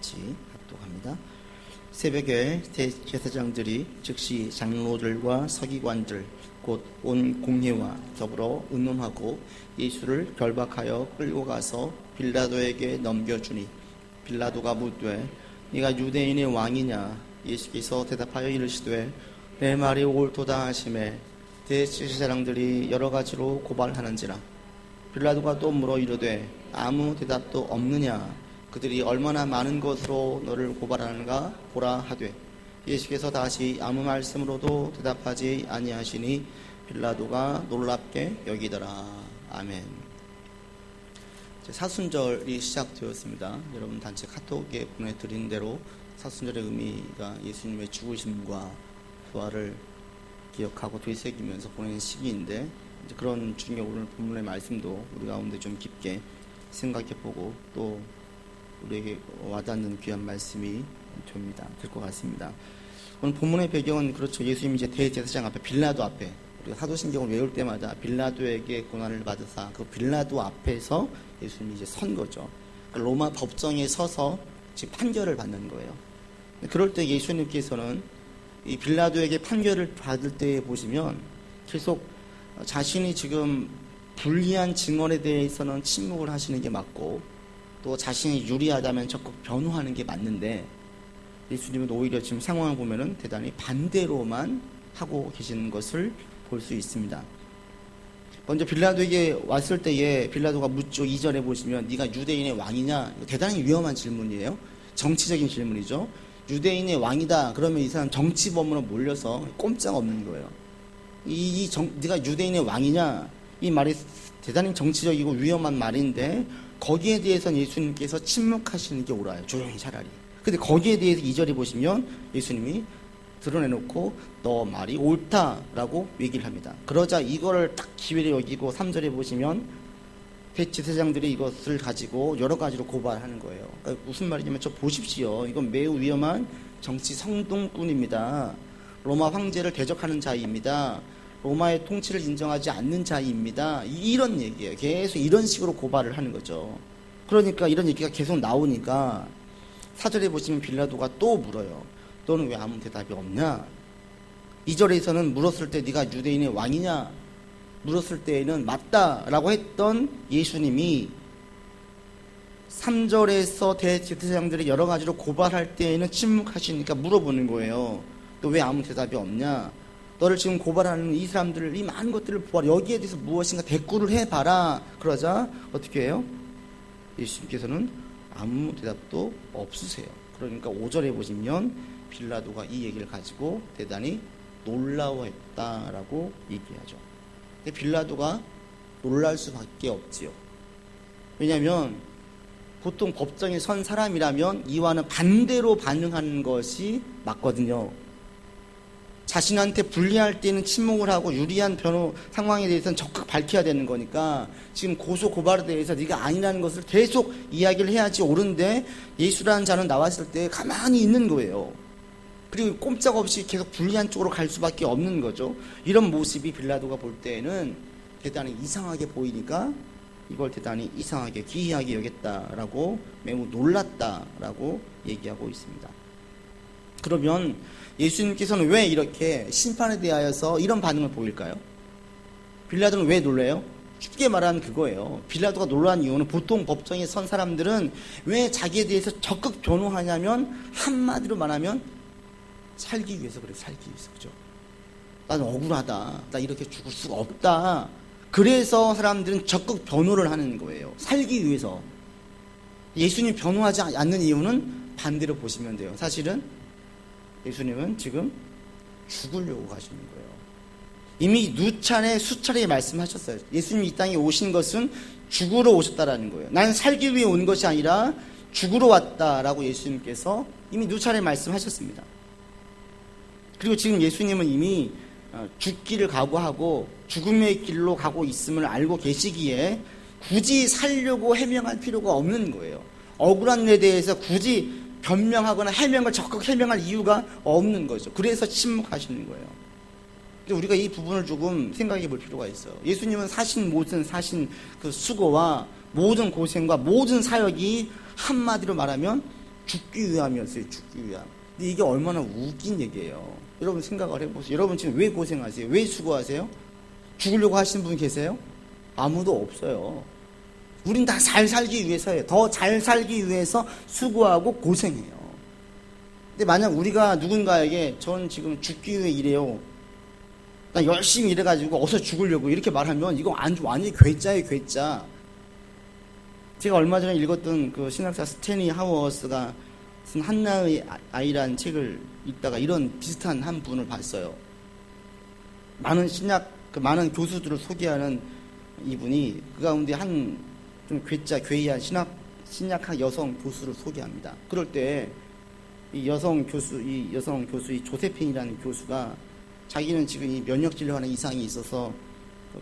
같이 합독합니다. 새벽에 대제사장들이 즉시 장로들과 서기관들 곧 온 공회와 더불어 의논하고 예수를 결박하여 끌고 가서 빌라도에게 넘겨주니 빌라도가 묻되 네가 유대인의 왕이냐? 예수께서 대답하여 이르시되 내 말이 옳도다 하시매 대제사장들이 여러 가지로 고발하는지라. 빌라도가 또 물어 이르되 아무 대답도 없느냐? 그들이 얼마나 많은 것으로 너를 고발하는가 보라 하되 예수께서 다시 아무 말씀으로도 대답하지 아니하시니 빌라도가 놀랍게 여기더라. 아멘. 사순절이 시작되었습니다. 여러분 단체 카톡에 보내드린 대로 사순절의 의미가 예수님의 죽으심과 부활을 기억하고 되새기면서 보내는 시기인데, 이제 그런 중에 오늘 본문의 말씀도 우리 가운데 좀 깊게 생각해보고 또 우리에게 와닿는 귀한 말씀이 될 것 같습니다. 오늘 본문의 배경은 그렇죠. 예수님이 이제 대제사장 앞에, 빌라도 앞에, 우리가 사도신경을 외울 때마다 빌라도에게 고난을 받으사 그 빌라도 앞에서 예수님이 이제 선 거죠. 로마 법정에 서서 지금 판결을 받는 거예요. 그럴 때 예수님께서는 이 빌라도에게 판결을 받을 때 보시면 계속 자신이 지금 불리한 증언에 대해서는 침묵을 하시는 게 맞고, 또 자신이 유리하다면 적극 변호하는 게 맞는데, 예수님은 오히려 지금 상황을 보면은 대단히 반대로만 하고 계시는 것을 볼 수 있습니다. 먼저 빌라도에게 왔을 때에 빌라도가 묻죠. 2절에 보시면 네가 유대인의 왕이냐? 대단히 위험한 질문이에요. 정치적인 질문이죠. 유대인의 왕이다 그러면 이 사람 정치범으로 몰려서 꼼짝없는 거예요. 네가 유대인의 왕이냐? 이 말이 대단히 정치적이고 위험한 말인데, 거기에 대해서는 예수님께서 침묵하시는 게 옳아요. 조용히 차라리. 근데 거기에 대해서 2절에 보시면 예수님이 드러내놓고 너 말이 옳다라고 얘기를 합니다. 그러자 이거를 딱 기회를 여기고 3절에 보시면 대제사장들이 이것을 가지고 여러 가지로 고발하는 거예요. 그러니까 무슨 말이냐면, 저 보십시오. 이건 매우 위험한 정치 성동꾼입니다. 로마 황제를 대적하는 자입니다. 로마의 통치를 인정하지 않는 자입니다. 이런 얘기예요. 계속 이런 식으로 고발을 하는 거죠. 그러니까 이런 얘기가 계속 나오니까 4절에 보시면 빌라도가 또 물어요. 너는 왜 아무 대답이 없냐? 2절에서는 물었을 때 네가 유대인의 왕이냐? 물었을 때에는 맞다라고 했던 예수님이 3절에서 대제사장들이 여러 가지로 고발할 때에는 침묵하시니까 물어보는 거예요. 너 왜 아무 대답이 없냐? 너를 지금 고발하는 이 사람들을, 이 많은 것들을 보아라. 여기에 대해서 무엇인가 대꾸를 해봐라. 그러자 어떻게 해요? 예수님께서는 아무 대답도 없으세요. 그러니까 5절에 보시면 빌라도가 이 얘기를 가지고 대단히 놀라워했다라고 얘기하죠. 근데 빌라도가 놀랄 수밖에 없지요. 왜냐하면 보통 법정에 선 사람이라면 이와는 반대로 반응하는 것이 맞거든요. 자신한테 불리할 때는 침묵을 하고 유리한 변호 상황에 대해서는 적극 밝혀야 되는 거니까, 지금 고소 고발에 대해서 네가 아니라는 것을 계속 이야기를 해야지 옳은데, 예수라는 자는 나왔을 때 가만히 있는 거예요. 그리고 꼼짝없이 계속 불리한 쪽으로 갈 수밖에 없는 거죠. 이런 모습이 빌라도가 볼 때에는 대단히 이상하게 보이니까 이걸 대단히 이상하게 기이하게 여겼다라고, 매우 놀랐다라고 얘기하고 있습니다. 그러면 예수님께서는 왜 이렇게 심판에 대하여서 이런 반응을 보일까요? 빌라도는 왜 놀래요? 쉽게 말하면 그거예요. 빌라도가 놀란 이유는, 보통 법정에 선 사람들은 왜 자기에 대해서 적극 변호하냐면, 한마디로 말하면 살기 위해서 그래요. 살기 위해서. 그죠? 난 억울하다. 나 이렇게 죽을 수가 없다. 그래서 사람들은 적극 변호를 하는 거예요. 살기 위해서. 예수님 변호하지 않는 이유는 반대로 보시면 돼요. 사실은 예수님은 지금 죽으려고 가시는 거예요. 이미 수차례 말씀하셨어요. 예수님이 이 땅에 오신 것은 죽으러 오셨다라는 거예요. 나는 살기 위해 온 것이 아니라 죽으러 왔다라고 예수님께서 이미 누차례 말씀하셨습니다. 그리고 지금 예수님은 이미 죽기를 각오하고 죽음의 길로 가고 있음을 알고 계시기에 굳이 살려고 해명할 필요가 없는 거예요. 억울한 일에 대해서 굳이 변명하거나 해명을 적극 해명할 이유가 없는 거죠. 그래서 침묵하시는 거예요. 근데 우리가 이 부분을 조금 생각해 볼 필요가 있어요. 예수님은 사신 그 수고와 모든 고생과 모든 사역이 한마디로 말하면 죽기 위함이었어요. 죽기 위함. 근데 이게 얼마나 웃긴 얘기예요. 여러분 생각을 해보세요. 여러분 지금 왜 고생하세요? 왜 수고하세요? 죽으려고 하시는 분 계세요? 아무도 없어요. 우린 다 잘 살기 위해서예요. 더 잘 살기 위해서 수고하고 고생해요. 근데 만약 우리가 누군가에게 전 지금 죽기 위해 일해요. 나 열심히 일해가지고 어서 죽으려고 이렇게 말하면 이거 완전히 괴짜예요, 괴짜. 제가 얼마 전에 읽었던 그 신학자 스탠리 하워스가 쓴 한나의 아이라는 책을 읽다가 이런 비슷한 한 분을 봤어요. 많은 교수들을 소개하는 이분이 그 가운데 한 좀 괴이한 신약학 여성 교수를 소개합니다. 그럴 때 이 여성 교수, 이 조세핀이라는 교수가 자기는 지금 이 면역 질환에 이상이 있어서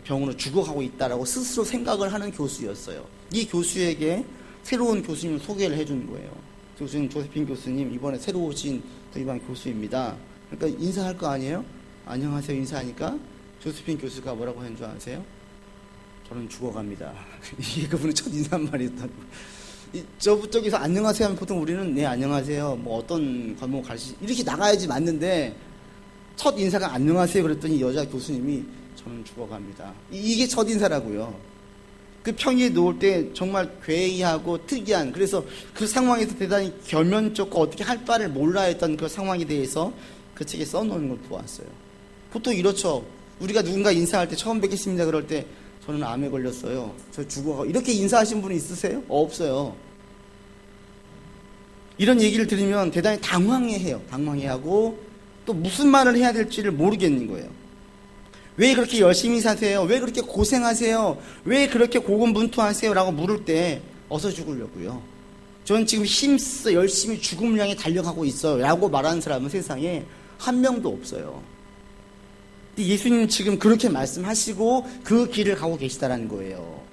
병으로 죽어가고 있다라고 스스로 생각을 하는 교수였어요. 이 교수에게 새로운 교수님을 소개를 해준 거예요. 교수님, 조세핀 교수님, 이번에 새로 오신 도입한 교수입니다. 그러니까 인사할 거 아니에요? 안녕하세요 인사하니까 조세핀 교수가 뭐라고 하는 줄 아세요? 저는 죽어갑니다. 이게 그분의 첫 인사말이었다고. 저기서 안녕하세요 하면 보통 우리는 네 안녕하세요 뭐 어떤 과목 가르치 이렇게 나가야지 맞는데 첫 인사가 안녕하세요 그랬더니 여자 교수님이 저는 죽어갑니다. 이게 첫 인사라고요. 그 평이에 놓을 때 정말 괴이하고 특이한, 그래서 그 상황에서 대단히 결면적고 어떻게 할 바를 몰라 했던 그 상황에 대해서 그 책에 써놓은 걸 보았어요. 보통 이렇죠. 우리가 누군가 인사할 때 처음 뵙겠습니다 그럴 때 저는 암에 걸렸어요. 저 죽어가. 이렇게 인사하신 분이 있으세요? 없어요. 이런 얘기를 들으면 대단히 당황해해요. 당황해하고 또 무슨 말을 해야 될지를 모르겠는 거예요. 왜 그렇게 열심히 사세요? 왜 그렇게 고생하세요? 왜 그렇게 고군분투하세요? 라고 물을 때 어서 죽으려고요. 저는 지금 힘써 열심히 죽음을 향해 달려가고 있어요. 라고 말하는 사람은 세상에 한 명도 없어요. 예수님은 지금 그렇게 말씀하시고 그 길을 가고 계시다라는 거예요.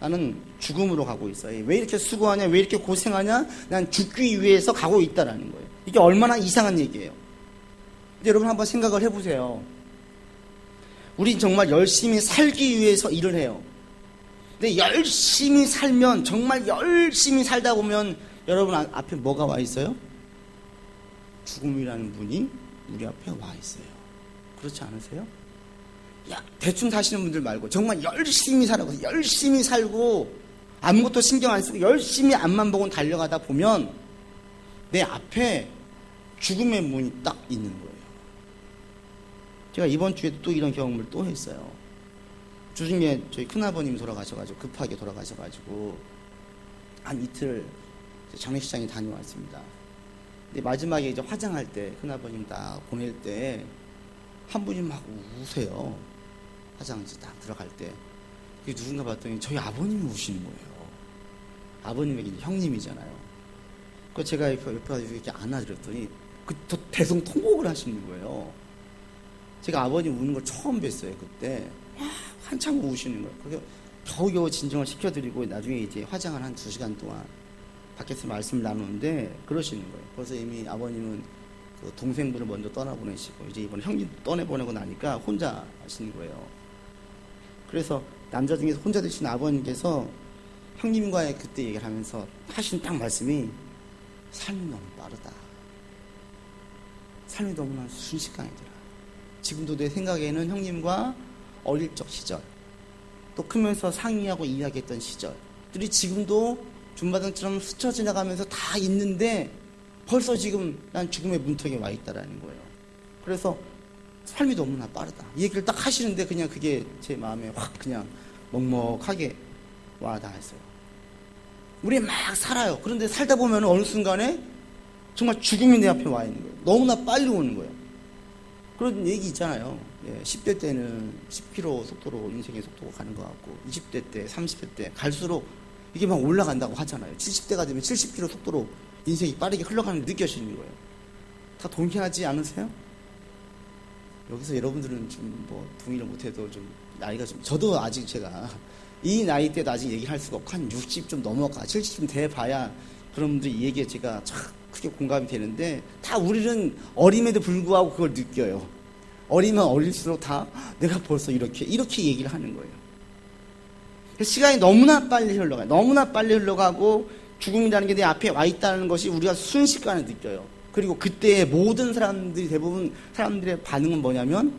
나는 죽음으로 가고 있어요. 왜 이렇게 수고하냐? 왜 이렇게 고생하냐? 난 죽기 위해서 가고 있다라는 거예요. 이게 얼마나 이상한 얘기예요. 근데 여러분 한번 생각을 해보세요. 우리 정말 열심히 살기 위해서 일을 해요. 근데 열심히 살면, 정말 열심히 살다 보면 여러분 앞에 뭐가 와 있어요? 죽음이라는 분이 우리 앞에 와 있어요. 그렇지 않으세요? 대충 사시는 분들 말고 정말 열심히 살고 열심히 살고 아무것도 신경 안 쓰고 열심히 앞만 보고 달려가다 보면 내 앞에 죽음의 문이 딱 있는 거예요. 제가 이번 주에도 또 이런 경험을 또 했어요. 주중에 저희 큰아버님이 돌아가셔가지고 급하게 돌아가셔가지고 한 이틀 장례식장에 다녀왔습니다. 근데 마지막에 이제 화장할 때 큰아버님 딱 보낼 때 한 분이 막 우세요. 화장실 딱 들어갈 때. 누군가 봤더니 저희 아버님이 우시는 거예요. 아버님에게 형님이잖아요. 그래서 제가 옆에 가서 이렇게 안아드렸더니 더 대성통곡을 하시는 거예요. 제가 아버님 우는 걸 처음 뵀어요. 그때 한참 우시는 거예요. 그래서 겨우겨우 진정을 시켜드리고 나중에 이제 화장을 한 2시간 동안 밖에서 말씀을 나누는데 그러시는 거예요. 그래서 이미 아버님은 그 동생분을 먼저 떠나보내시고 이제 이번에 형님 떠내보내고 나니까 혼자 하시는 거예요. 그래서 남자 중에서 혼자 되신 아버님께서 형님과의 그때 얘기를 하면서 하신 딱 말씀이 삶이 너무 빠르다. 삶이 너무나 순식간이더라. 지금도 내 생각에는 형님과 어릴 적 시절 또 크면서 상의하고 이야기했던 시절들이 지금도 준바당처럼 스쳐 지나가면서 다 있는데 벌써 지금 난 죽음의 문턱에 와 있다라는 거예요. 그래서 삶이 너무나 빠르다. 이 얘기를 딱 하시는데 그냥 그게 제 마음에 확 그냥 먹먹하게 와 닿았어요. 우리 막 살아요. 그런데 살다 보면 어느 순간에 정말 죽음이 내 앞에 와 있는 거예요. 너무나 빨리 오는 거예요. 그런 얘기 있잖아요. 10대 때는 10km 속도로 인생의 속도가 가는 것 같고 20대 때, 30대 때 갈수록 이게 막 올라간다고 하잖아요. 70대가 되면 70km 속도로 인생이 빠르게 흘러가는 걸 느껴지는 거예요. 다 동의하지 않으세요? 여기서 여러분들은 좀 뭐 동의를 못해도 좀 나이가 좀, 저도 아직 제가 이 나이 때도 아직 얘기할 수가 없고 한 60 좀 넘어가 70좀 돼봐야 그런 분들이 이 얘기에 제가 참 크게 공감이 되는데 다 우리는 어림에도 불구하고 그걸 느껴요. 어리면 어릴수록 다 내가 벌써 이렇게 얘기를 하는 거예요. 시간이 너무나 빨리 흘러가요. 너무나 빨리 흘러가고 죽음이라는 게 내 앞에 와 있다는 것이 우리가 순식간에 느껴요. 그리고 그때 모든 사람들이 대부분 사람들의 반응은 뭐냐면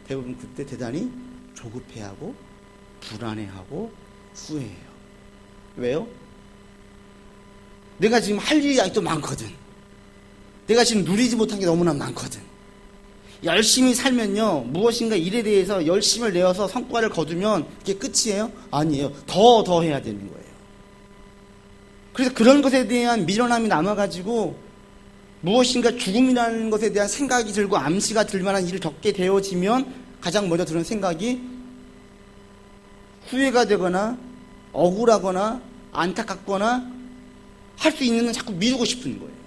대부분 그때 대단히 조급해하고 불안해하고 후회해요. 왜요? 내가 지금 할 일이 아직도 많거든. 내가 지금 누리지 못한 게 너무나 많거든. 열심히 살면요, 무엇인가 일에 대해서 열심을 내어서 성과를 거두면 그게 끝이에요? 아니에요. 더 해야 되는 거예요. 그래서 그런 것에 대한 미련함이 남아가지고 무엇인가 죽음이라는 것에 대한 생각이 들고 암시가 들 만한 일을 겪게 되어지면 가장 먼저 드는 생각이 후회가 되거나 억울하거나 안타깝거나 할 수 있는 건 자꾸 미루고 싶은 거예요.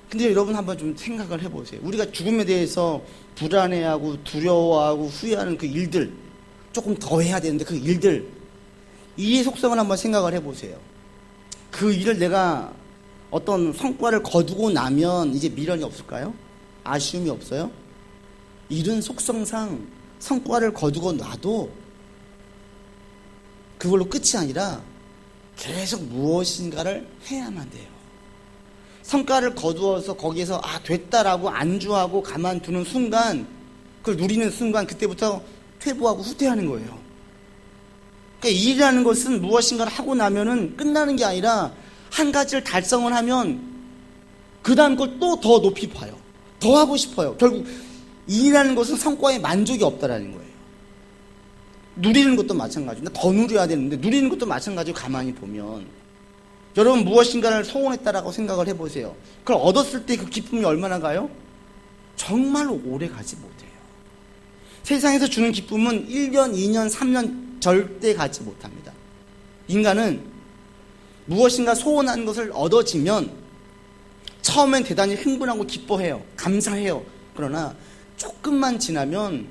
근데 여러분 한번 좀 생각을 해보세요. 우리가 죽음에 대해서 불안해하고 두려워하고 후회하는 그 일들, 조금 더 해야 되는데 그 일들, 이의 속성을 한번 생각을 해보세요. 그 일을 내가 어떤 성과를 거두고 나면 이제 미련이 없을까요? 아쉬움이 없어요? 일은 속성상 성과를 거두고 놔도 그걸로 끝이 아니라 계속 무엇인가를 해야만 돼요. 성과를 거두어서 거기에서 됐다라고 안주하고 가만두는 순간, 그걸 누리는 순간 그때부터 퇴보하고 후퇴하는 거예요. 그러니까 일이라는 것은 무엇인가를 하고 나면은 끝나는 게 아니라 한 가지를 달성을 하면 그 다음 걸 또 더 높이 봐요. 더 하고 싶어요. 결국 일이라는 것은 성과에 만족이 없다라는 거예요. 누리는 것도 마찬가지인데 더 누려야 되는데 누리는 것도 마찬가지로 가만히 보면 여러분 무엇인가를 소원했다라고 생각을 해보세요. 그걸 얻었을 때 그 기쁨이 얼마나 가요? 정말 오래 가지 못해요. 세상에서 주는 기쁨은 1년, 2년, 3년 절대 가지 못합니다. 인간은 무엇인가 소원한 것을 얻어지면 처음엔 대단히 흥분하고 기뻐해요. 감사해요. 그러나 조금만 지나면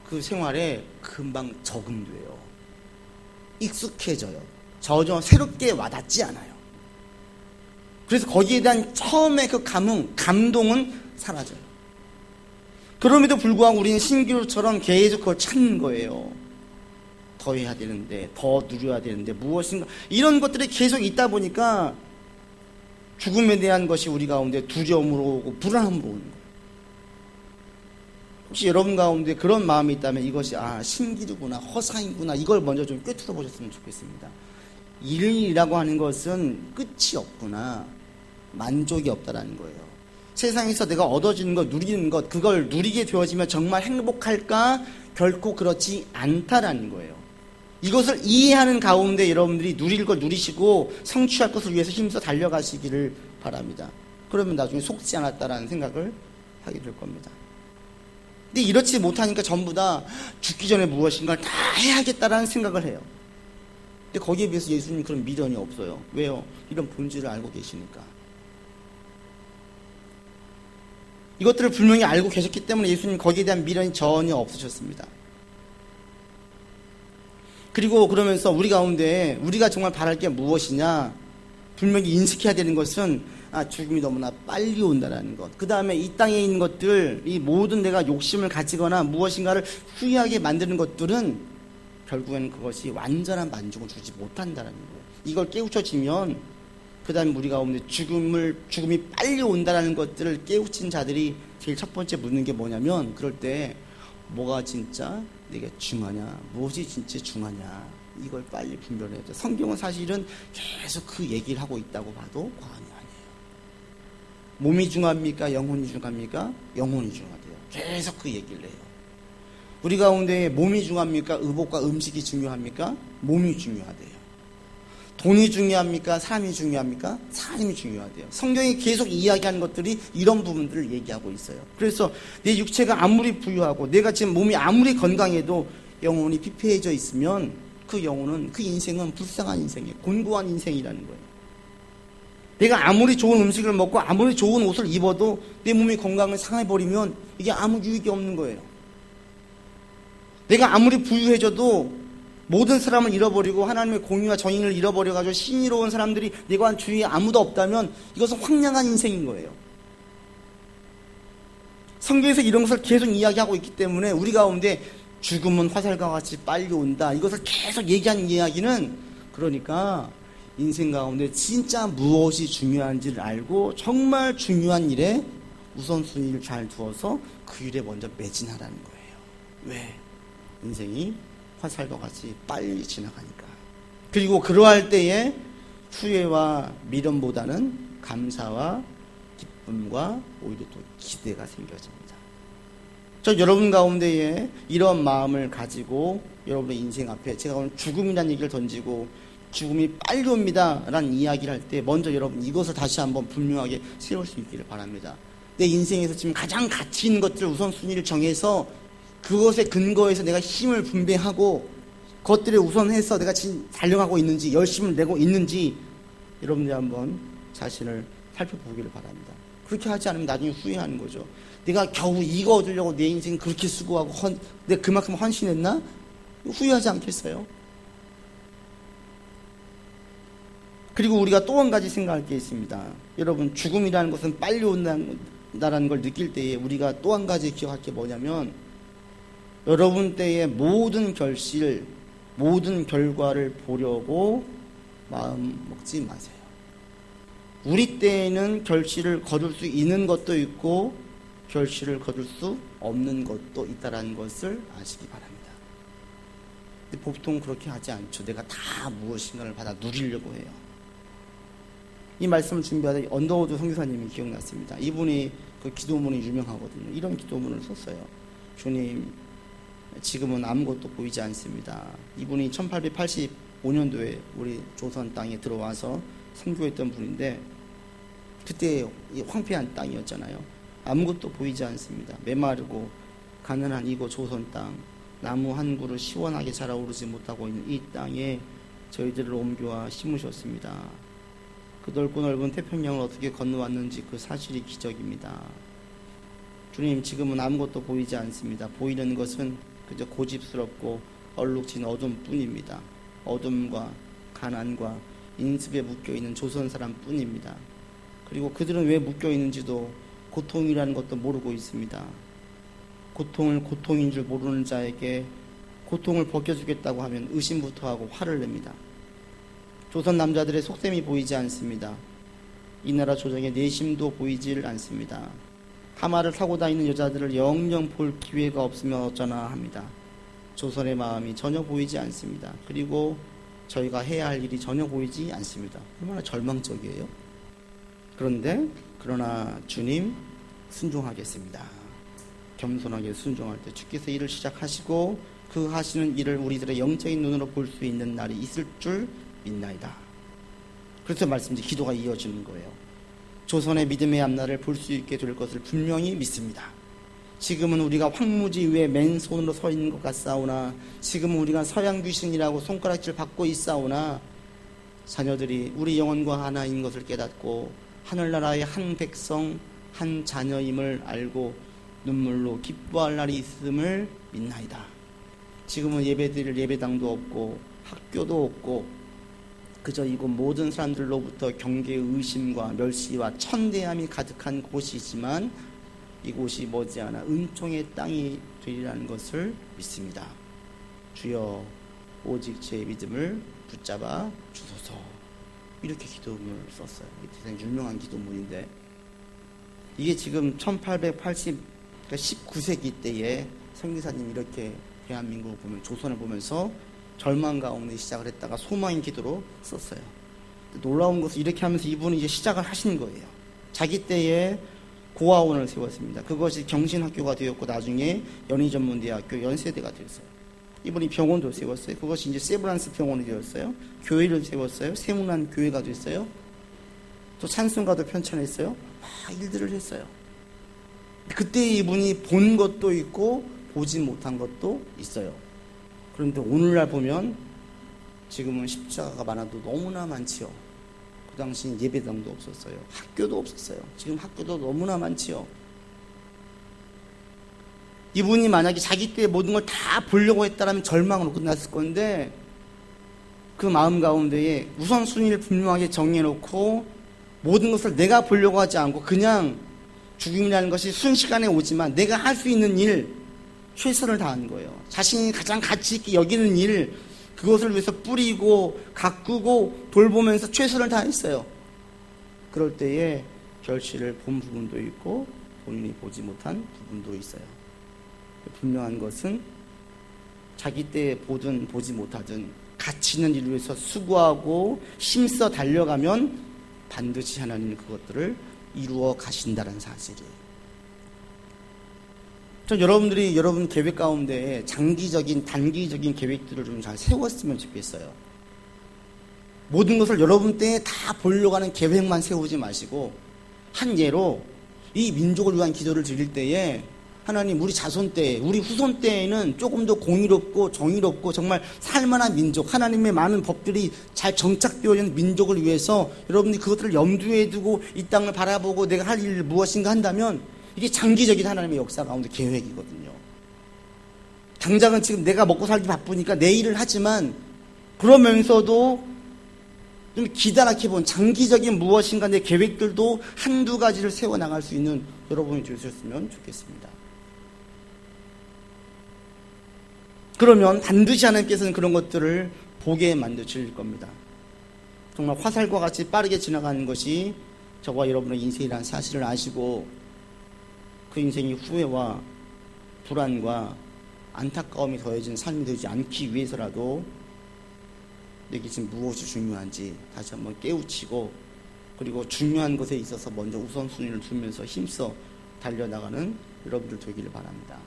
그 생활에 금방 적응돼요. 익숙해져요. 전혀 새롭게 와닿지 않아요. 그래서 거기에 대한 처음에 그 감동은 사라져요. 그럼에도 불구하고 우리는 신기루처럼 계속 그걸 찾는 거예요. 더 해야 되는데, 더 누려야 되는데, 무엇인가 이런 것들이 계속 있다 보니까 죽음에 대한 것이 우리 가운데 두려움으로 오고 불안함으로 오는 거예요. 혹시 여러분 가운데 그런 마음이 있다면 이것이 신기루구나, 허상이구나, 이걸 먼저 좀 꿰뚫어 보셨으면 좋겠습니다. 일이라고 하는 것은 끝이 없구나, 만족이 없다라는 거예요. 세상에서 내가 얻어지는 것, 누리는 것, 그걸 누리게 되어지면 정말 행복할까? 결코 그렇지 않다라는 거예요. 이것을 이해하는 가운데 여러분들이 누릴 걸 누리시고 성취할 것을 위해서 힘써 달려가시기를 바랍니다. 그러면 나중에 속지 않았다라는 생각을 하게 될 겁니다. 근데 이렇지 못하니까 전부 다 죽기 전에 무엇인가를 다 해야겠다라는 생각을 해요. 근데 거기에 비해서 예수님 그런 미련이 없어요. 왜요? 이런 본질을 알고 계시니까. 이것들을 분명히 알고 계셨기 때문에 예수님 거기에 대한 미련이 전혀 없으셨습니다. 그리고 그러면서 우리 가운데 우리가 정말 바랄 게 무엇이냐, 분명히 인식해야 되는 것은 죽음이 너무나 빨리 온다라는 것. 그 다음에 이 땅에 있는 것들, 이 모든 내가 욕심을 가지거나 무엇인가를 후회하게 만드는 것들은 결국에는 그것이 완전한 만족을 주지 못한다라는 거예요. 이걸 깨우쳐지면 그 다음에 우리 가운데 죽음이 빨리 온다라는 것들을 깨우친 자들이 제일 첫 번째 묻는 게 뭐냐면, 그럴 때 뭐가 진짜 내게 중하냐, 무엇이 진짜 중하냐, 이걸 빨리 분별해야 돼. 성경은 사실은 계속 그 얘기를 하고 있다고 봐도 과언이 아니에요. 몸이 중합니까? 영혼이 중합니까? 영혼이 중하대요. 계속 그 얘기를 해요. 우리 가운데 몸이 중합니까? 의복과 음식이 중요합니까? 몸이 중요하대요. 돈이 중요합니까? 사람이 중요합니까? 사람이 중요하대요. 성경이 계속 이야기하는 것들이 이런 부분들을 얘기하고 있어요. 그래서 내 육체가 아무리 부유하고 내가 지금 몸이 아무리 건강해도 영혼이 피폐해져 있으면 그 영혼은, 그 인생은 불쌍한 인생이에요. 곤고한 인생이라는 거예요. 내가 아무리 좋은 음식을 먹고 아무리 좋은 옷을 입어도 내 몸이 건강을 상해버리면 이게 아무 유익이 없는 거예요. 내가 아무리 부유해져도 모든 사람을 잃어버리고 하나님의 공의와 정의를 잃어버려가지고 신이로운 사람들이 내가 주위에 아무도 없다면 이것은 황량한 인생인 거예요. 성경에서 이런 것을 계속 이야기하고 있기 때문에 우리 가운데 죽음은 화살과 같이 빨리 온다, 이것을 계속 얘기하는 이야기는, 그러니까 인생 가운데 진짜 무엇이 중요한지를 알고 정말 중요한 일에 우선순위를 잘 두어서 그 일에 먼저 매진하라는 거예요. 왜? 인생이 화살과 같이 빨리 지나가니까. 그리고 그러할 때에 후회와 미련보다는 감사와 기쁨과 오히려 또 기대가 생겨집니다. 저 여러분 가운데에 이런 마음을 가지고 여러분의 인생 앞에 제가 오늘 죽음이라는 얘기를 던지고 죽음이 빨리 옵니다 라는 이야기를 할 때 먼저 여러분 이것을 다시 한번 분명하게 세울 수 있기를 바랍니다. 내 인생에서 지금 가장 가치 있는 것들을 우선순위를 정해서 그것에 근거해서 내가 힘을 분배하고 그것들을 우선해서 내가 지금 달려가고 있는지 열심을 내고 있는지 여러분들이 한번 자신을 살펴보기를 바랍니다. 그렇게 하지 않으면 나중에 후회하는 거죠. 내가 겨우 이거 얻으려고 내 인생 그렇게 수고하고 내가 그만큼 헌신했나? 후회하지 않겠어요? 그리고 우리가 또 한 가지 생각할 게 있습니다. 여러분, 죽음이라는 것은 빨리 온다는 걸 느낄 때에 우리가 또 한 가지 기억할 게 뭐냐면 여러분 때의 모든 결실, 모든 결과를 보려고 마음 먹지 마세요. 우리 때에는 결실을 거둘 수 있는 것도 있고 결실을 거둘 수 없는 것도 있다는 것을 아시기 바랍니다. 근데 보통 그렇게 하지 않죠. 내가 다 무엇인가를 받아 누리려고 해요. 이 말씀을 준비하다 언더우드 선교사님이 기억났습니다. 이분이 그 기도문이 유명하거든요. 이런 기도문을 썼어요. 주님, 지금은 아무것도 보이지 않습니다. 이분이 1885년도에 우리 조선 땅에 들어와서 선교했던 분인데 그때 황폐한 땅이었잖아요. 아무것도 보이지 않습니다. 메마르고 가난한 이곳 조선 땅, 나무 한 그루 시원하게 자라오르지 못하고 있는 이 땅에 저희들을 옮겨와 심으셨습니다. 그 넓고 넓은 태평양을 어떻게 건너왔는지 그 사실이 기적입니다. 주님, 지금은 아무것도 보이지 않습니다. 보이는 것은 그저 고집스럽고 얼룩진 어둠뿐입니다. 어둠과 가난과 인습에 묶여있는 조선 사람뿐입니다. 그리고 그들은 왜 묶여있는지도 고통이라는 것도 모르고 있습니다. 고통을 고통인 줄 모르는 자에게 고통을 벗겨주겠다고 하면 의심부터 하고 화를 냅니다. 조선 남자들의 속셈이 보이지 않습니다. 이 나라 조정의 내심도 보이질 않습니다. 하마를 타고 다니는 여자들을 영영 볼 기회가 없으면 어쩌나 합니다. 조선의 마음이 전혀 보이지 않습니다. 그리고 저희가 해야 할 일이 전혀 보이지 않습니다. 얼마나 절망적이에요. 그러나 주님, 순종하겠습니다. 겸손하게 순종할 때 주께서 일을 시작하시고 그 하시는 일을 우리들의 영적인 눈으로 볼 수 있는 날이 있을 줄 믿나이다. 그래서 말씀드린 기도가 이어지는 거예요. 조선의 믿음의 앞날을 볼 수 있게 될 것을 분명히 믿습니다. 지금은 우리가 황무지 위에 맨손으로 서 있는 것 같사오나 지금은 우리가 서양 귀신이라고 손가락질 받고 있사오나 자녀들이 우리 영혼과 하나인 것을 깨닫고 하늘나라의 한 백성 한 자녀임을 알고 눈물로 기뻐할 날이 있음을 믿나이다. 지금은 예배드릴 예배당도 없고 학교도 없고 그저 이곳 모든 사람들로부터 경계, 의심과 멸시와 천대함이 가득한 곳이지만 이곳이 머지않아 은총의 땅이 되리라는 것을 믿습니다. 주여, 오직 제 믿음을 붙잡아 주소서. 이렇게 기도문을 썼어요. 대단히 유명한 기도문인데 이게 지금 1880, 그러니까 19세기 때에 선교사님이 이렇게 대한민국을 보면 조선을 보면서 절망 가운데 시작을 했다가 소망의 기도로 썼어요. 놀라운 것은 이렇게 하면서 이분이 이제 시작을 하신 거예요. 자기 때에 고아원을 세웠습니다. 그것이 경신학교가 되었고 나중에 연희전문대학교 연세대가 되었어요. 이분이 병원도 세웠어요. 그것이 이제 세브란스 병원이 되었어요. 교회를 세웠어요. 세문안 교회가 됐어요. 또 찬송가도 편찬했어요. 막 일들을 했어요. 그때 이분이 본 것도 있고 보지 못한 것도 있어요. 그런데 오늘날 보면 지금은 십자가가 많아도 너무나 많지요. 그 당시엔 예배당도 없었어요. 학교도 없었어요. 지금 학교도 너무나 많지요. 이분이 만약에 자기 때 모든 걸 다 보려고 했다면 절망으로 끝났을 건데 그 마음 가운데에 우선순위를 분명하게 정해놓고 모든 것을 내가 보려고 하지 않고 그냥 죽음이라는 것이 순식간에 오지만 내가 할 수 있는 일 최선을 다한 거예요. 자신이 가장 가치 있게 여기는 일, 그것을 위해서 뿌리고 가꾸고 돌보면서 최선을 다했어요. 그럴 때에 결실을 본 부분도 있고 본인이 보지 못한 부분도 있어요. 분명한 것은 자기 때에 보든 보지 못하든 가치 있는 일을 위해서 수고하고 힘써 달려가면 반드시 하나님은 그것들을 이루어 가신다는 사실이에요. 전 여러분들이 여러분 계획 가운데 장기적인 단기적인 계획들을 좀 잘 세웠으면 좋겠어요. 모든 것을 여러분 때에 다 보려고 하는 계획만 세우지 마시고, 한 예로 이 민족을 위한 기도를 드릴 때에 하나님 우리 자손 때, 우리 후손 때에는 조금 더 공의롭고 정의롭고 정말 살만한 민족, 하나님의 많은 법들이 잘 정착되어 있는 민족을 위해서 여러분들이 그것들을 염두에 두고 이 땅을 바라보고 내가 할 일 무엇인가 한다면 이게 장기적인 하나님의 역사 가운데 계획이거든요. 당장은 지금 내가 먹고 살기 바쁘니까 내 일을 하지만 그러면서도 좀 기다랗게 본 장기적인 무엇인가 내 계획들도 한두 가지를 세워나갈 수 있는 여러분이 되셨으면 좋겠습니다. 그러면 반드시 하나님께서는 그런 것들을 보게 만드실 겁니다. 정말 화살과 같이 빠르게 지나가는 것이 저와 여러분의 인생이라는 사실을 아시고 그 인생이 후회와 불안과 안타까움이 더해진 삶이 되지 않기 위해서라도 내게 지금 무엇이 중요한지 다시 한번 깨우치고, 그리고 중요한 것에 있어서 먼저 우선순위를 두면서 힘써 달려나가는 여러분들 되기를 바랍니다.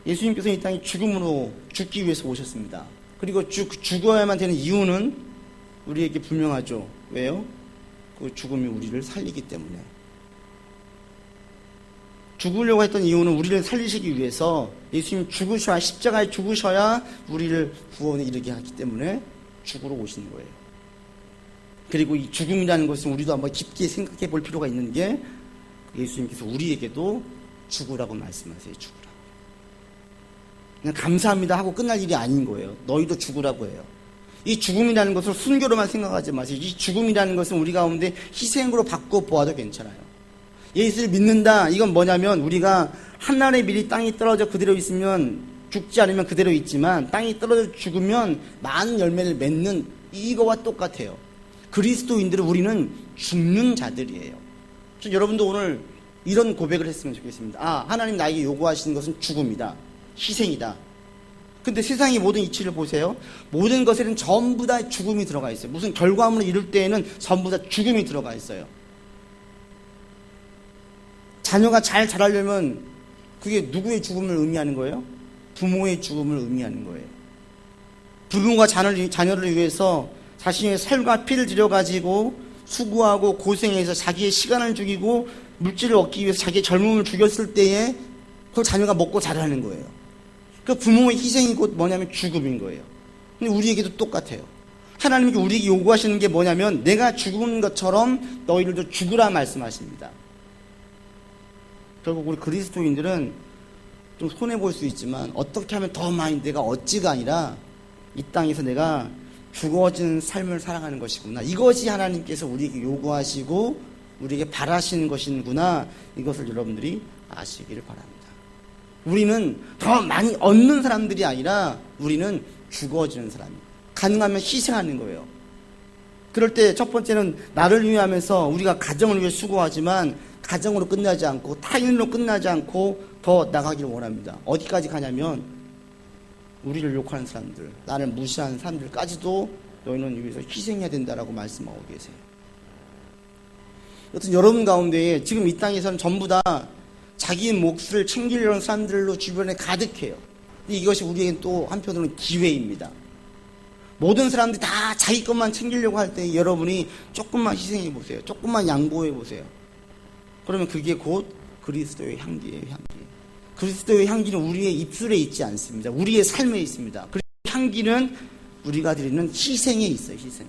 예수님께서 이 땅에 죽음으로 죽기 위해서 오셨습니다. 그리고 죽어야만 되는 이유는 우리에게 분명하죠. 왜요? 그 죽음이 우리를 살리기 때문에. 죽으려고 했던 이유는 우리를 살리시기 위해서 예수님 죽으셔야, 십자가에 죽으셔야 우리를 구원에 이르게 하기 때문에 죽으러 오시는 거예요. 그리고 이 죽음이라는 것은 우리도 한번 깊게 생각해 볼 필요가 있는 게, 예수님께서 우리에게도 죽으라고 말씀하세요. 죽으라고. 그냥 감사합니다 하고 끝날 일이 아닌 거예요. 너희도 죽으라고 해요. 이 죽음이라는 것을 순교로만 생각하지 마세요. 이 죽음이라는 것은 우리 가운데 희생으로 바꿔 보아도 괜찮아요. 예수를 믿는다, 이건 뭐냐면 우리가 한날에 미리 땅이 떨어져 그대로 있으면, 죽지 않으면 그대로 있지만 땅이 떨어져 죽으면 많은 열매를 맺는 이거와 똑같아요. 그리스도인들은 우리는 죽는 자들이에요. 여러분도 오늘 이런 고백을 했으면 좋겠습니다. 아, 하나님 나에게 요구하시는 것은 죽음이다, 희생이다. 근데 세상의 모든 이치를 보세요. 모든 것에는 전부 다 죽음이 들어가 있어요. 무슨 결과물을 이룰 때에는 전부 다 죽음이 들어가 있어요. 자녀가 잘 자라려면 그게 누구의 죽음을 의미하는 거예요? 부모의 죽음을 의미하는 거예요. 부모가 자녀를 위해서 자신의 살과 피를 들여가지고 수고하고 고생해서 자기의 시간을 죽이고 물질을 얻기 위해서 자기의 젊음을 죽였을 때에 그걸 자녀가 먹고 자라는 거예요. 그 부모의 희생이 곧 뭐냐면 죽음인 거예요. 근데 우리에게도 똑같아요. 하나님께 우리에게 요구하시는 게 뭐냐면 내가 죽은 것처럼 너희들도 죽으라 말씀하십니다. 결국 우리 그리스도인들은 좀 손해볼 수 있지만 어떻게 하면 더 많이 내가 얻지가 아니라 이 땅에서 내가 죽어진 삶을 살아가는 것이구나. 이것이 하나님께서 우리에게 요구하시고 우리에게 바라시는 것이구나. 이것을 여러분들이 아시기를 바랍니다. 우리는 더 많이 얻는 사람들이 아니라 우리는 죽어지는 사람이에요. 가능하면 희생하는 거예요. 그럴 때 첫 번째는 나를 위해 하면서 우리가 가정을 위해 수고하지만 가정으로 끝나지 않고 타인으로 끝나지 않고 더 나가기를 원합니다. 어디까지 가냐면 우리를 욕하는 사람들, 나를 무시하는 사람들까지도 너희는 위해서 희생해야 된다라고 말씀하고 계세요. 여튼 여러분 가운데 지금 이 땅에서는 전부 다 자기 몫을 챙기려는 사람들로 주변에 가득해요. 이것이 우리에겐 또 한편으로는 기회입니다. 모든 사람들이 다 자기 것만 챙기려고 할 때 여러분이 조금만 희생해 보세요. 조금만 양보해 보세요. 그러면 그게 곧 그리스도의 향기예요. 향기. 그리스도의 향기는 우리의 입술에 있지 않습니다. 우리의 삶에 있습니다. 그 향기는 우리가 드리는 희생에 있어요. 희생에.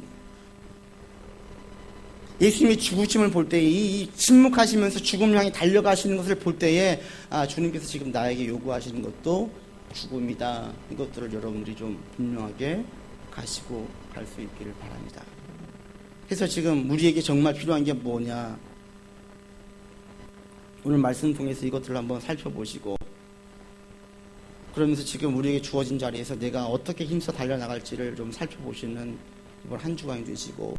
예수님이 죽으심을 볼 때 이 침묵하시면서 죽음 향해 달려가시는 것을 볼 때에 주님께서 지금 나에게 요구하시는 것도 죽음이다. 이것들을 여러분들이 좀 분명하게 가시고 갈 수 있기를 바랍니다. 그래서 지금 우리에게 정말 필요한 게 뭐냐? 오늘 말씀 통해서 이것들을 한번 살펴보시고 그러면서 지금 우리에게 주어진 자리에서 내가 어떻게 힘써 달려나갈지를 좀 살펴보시는 이번 한 주간이 되시고,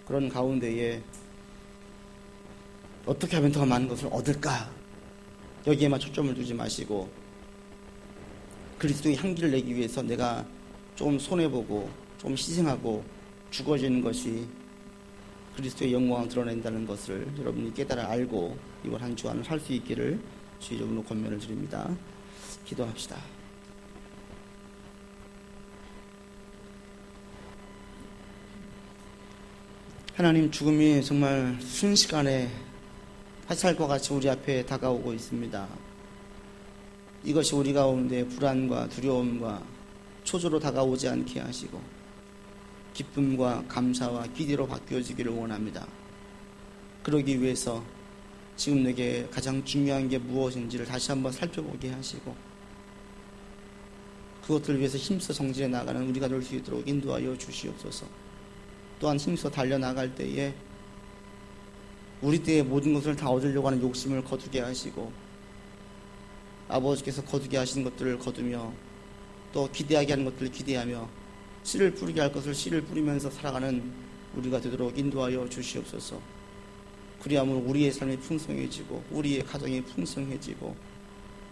그런 가운데에 어떻게 하면 더 많은 것을 얻을까, 여기에만 초점을 두지 마시고 그리스도의 향기를 내기 위해서 내가 좀 손해보고 좀 희생하고 죽어지는 것이 그리스도의 영광을 드러낸다는 것을 여러분이 깨달아 알고 이번 한 주간을 살 수 있기를 주 이름으로 권면을 드립니다. 기도합시다. 하나님, 죽음이 정말 순식간에 화살과 같이 우리 앞에 다가오고 있습니다. 이것이 우리 가운데 불안과 두려움과 초조로 다가오지 않게 하시고 기쁨과 감사와 기대로 바뀌어지기를 원합니다. 그러기 위해서 지금 내게 가장 중요한 게 무엇인지를 다시 한번 살펴보게 하시고 그것들을 위해서 힘써 정진해 나가는 우리가 될 수 있도록 인도하여 주시옵소서. 또한 힘써 달려나갈 때에 우리 때의 모든 것을 다 얻으려고 하는 욕심을 거두게 하시고 아버지께서 거두게 하시는 것들을 거두며 또 기대하게 하는 것들을 기대하며 씨를 뿌리게 할 것을 씨를 뿌리면서 살아가는 우리가 되도록 인도하여 주시옵소서. 그리하면 우리의 삶이 풍성해지고 우리의 가정이 풍성해지고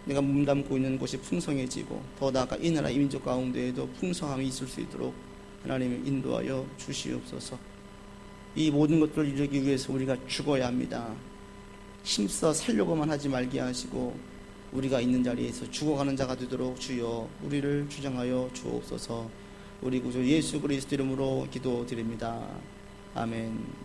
내가 몸담고 있는 곳이 풍성해지고 더 나아가 이 나라 이 민족 가운데에도 풍성함이 있을 수 있도록 하나님이 인도하여 주시옵소서. 이 모든 것들을 이루기 위해서 우리가 죽어야 합니다. 힘써 살려고만 하지 말게 하시고 우리가 있는 자리에서 죽어가는 자가 되도록 주여 우리를 주장하여 주옵소서. 우리 구주 예수 그리스도 이름으로 기도드립니다. 아멘.